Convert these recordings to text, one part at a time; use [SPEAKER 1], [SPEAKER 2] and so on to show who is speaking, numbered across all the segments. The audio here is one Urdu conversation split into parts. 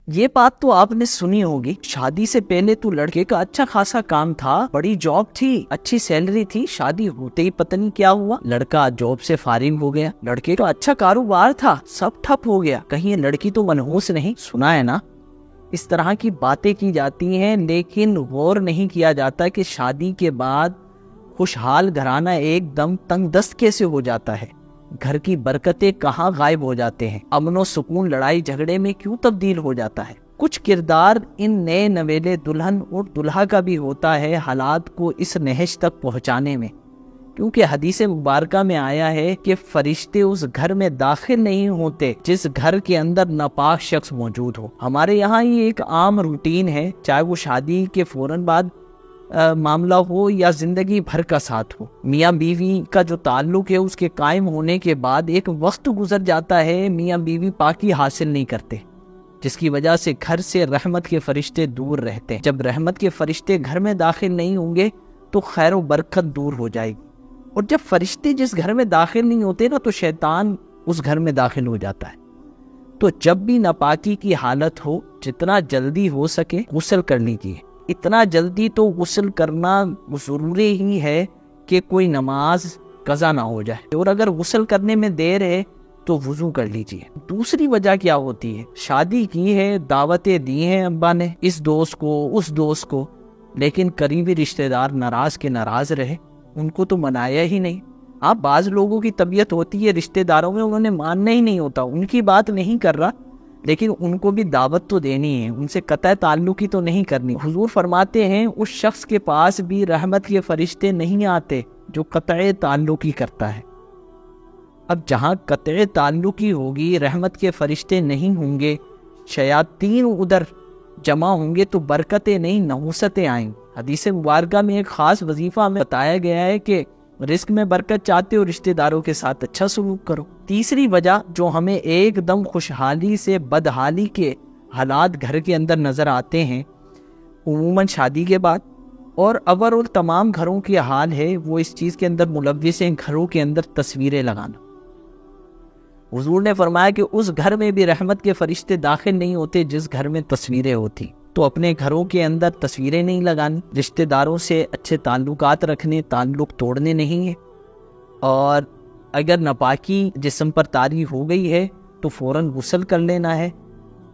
[SPEAKER 1] یہ بات تو آپ نے سنی ہوگی، شادی سے پہلے تو لڑکے کا اچھا خاصا کام تھا، بڑی جاب تھی، اچھی سیلری تھی، شادی ہوتے ہی پتہ نہیں کیا ہوا، لڑکا جاب سے فارغ ہو گیا، لڑکے کا اچھا کاروبار تھا، سب ٹھپ ہو گیا، کہیں یہ لڑکی تو منحوس نہیں؟ سنا ہے نا، اس طرح کی باتیں کی جاتی ہیں، لیکن غور نہیں کیا جاتا کہ شادی کے بعد خوشحال گھرانہ ایک دم تنگ دست کیسے ہو جاتا ہے، گھر کی برکتیں کہاں غائب ہو جاتے ہیں، امن و سکون لڑائی جھگڑے میں کیوں تبدیل ہو جاتا ہے۔ کچھ کردار ان نئے نویلے دلہن اور دلہا کا بھی ہوتا ہے حالات کو اس نہج تک پہنچانے میں، کیونکہ حدیث مبارکہ میں آیا ہے کہ فرشتے اس گھر میں داخل نہیں ہوتے جس گھر کے اندر ناپاک شخص موجود ہو۔ ہمارے یہاں یہ ایک عام روٹین ہے، چاہے وہ شادی کے فوراً بعد معاملہ ہو یا زندگی بھر کا ساتھ ہو، میاں بیوی کا جو تعلق ہے اس کے قائم ہونے کے بعد ایک وقت گزر جاتا ہے، میاں بیوی پاکی حاصل نہیں کرتے، جس کی وجہ سے گھر سے رحمت کے فرشتے دور رہتے ہیں۔ جب رحمت کے فرشتے گھر میں داخل نہیں ہوں گے تو خیر و برکت دور ہو جائے گی، اور جب فرشتے جس گھر میں داخل نہیں ہوتے نا تو شیطان اس گھر میں داخل ہو جاتا ہے۔ تو جب بھی ناپاکی کی حالت ہو، جتنا جلدی ہو سکے غسل کر لیجیے، اتنا جلدی تو غسل کرنا ضروری ہی ہے کہ کوئی نماز قضا نہ ہو جائے، اور اگر غسل کرنے میں دیر ہے تو وضو کر لیجیے۔ دوسری وجہ کیا ہوتی ہے، شادی کی ہے، دعوتیں دی ہیں ابا نے اس دوست کو اس دوست کو، لیکن قریبی رشتہ دار ناراض کے ناراض رہے، ان کو تو منایا ہی نہیں۔ آپ بعض لوگوں کی طبیعت ہوتی ہے رشتہ داروں میں انہوں نے ماننا ہی نہیں ہوتا، ان کی بات نہیں کر رہا، لیکن ان کو بھی دعوت تو دینی ہے، ان سے قطع تعلق ہی تو نہیں کرنی۔ حضور فرماتے ہیں اس شخص کے پاس بھی رحمت کے فرشتے نہیں آتے جو قطع تعلق ہی کرتا ہے۔ اب جہاں قطع تعلق ہی ہوگی، رحمت کے فرشتے نہیں ہوں گے، شیاطین ادھر جمع ہوں گے تو برکتیں نہیں نحوستیں آئیں۔ حدیث مبارکہ میں ایک خاص وظیفہ ہمیں بتایا گیا ہے کہ رزق میں برکت چاہتے ہو رشتہ داروں کے ساتھ اچھا سلوک کرو۔ تیسری وجہ جو ہمیں ایک دم خوشحالی سے بدحالی کے حالات گھر کے اندر نظر آتے ہیں عموماً شادی کے بعد، اور اور تمام گھروں کی حال ہے، وہ اس چیز کے اندر ملوث ہیں، گھروں کے اندر تصویریں لگانا۔ حضور نے فرمایا کہ اس گھر میں بھی رحمت کے فرشتے داخل نہیں ہوتے جس گھر میں تصویریں ہوتی، تو اپنے گھروں کے اندر تصویریں نہیں لگانی، رشتہ داروں سے اچھے تعلقات رکھنے، تعلق توڑنے نہیں ہیں، اور اگر ناپاکی جسم پر طاری ہو گئی ہے تو فوراً غسل کر لینا ہے،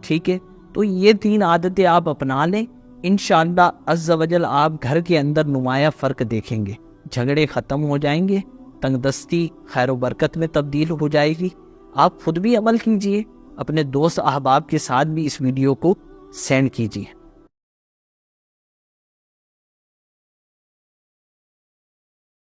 [SPEAKER 1] ٹھیک ہے؟ تو یہ 3 عادتیں آپ اپنا لیں، انشاءاللہ عز و جل آپ گھر کے اندر نمایاں فرق دیکھیں گے، جھگڑے ختم ہو جائیں گے، تنگ دستی خیر و برکت میں تبدیل ہو جائے گی۔ آپ خود بھی عمل کیجئے، اپنے دوست احباب کے ساتھ بھی اس ویڈیو کو سینڈ کیجئے۔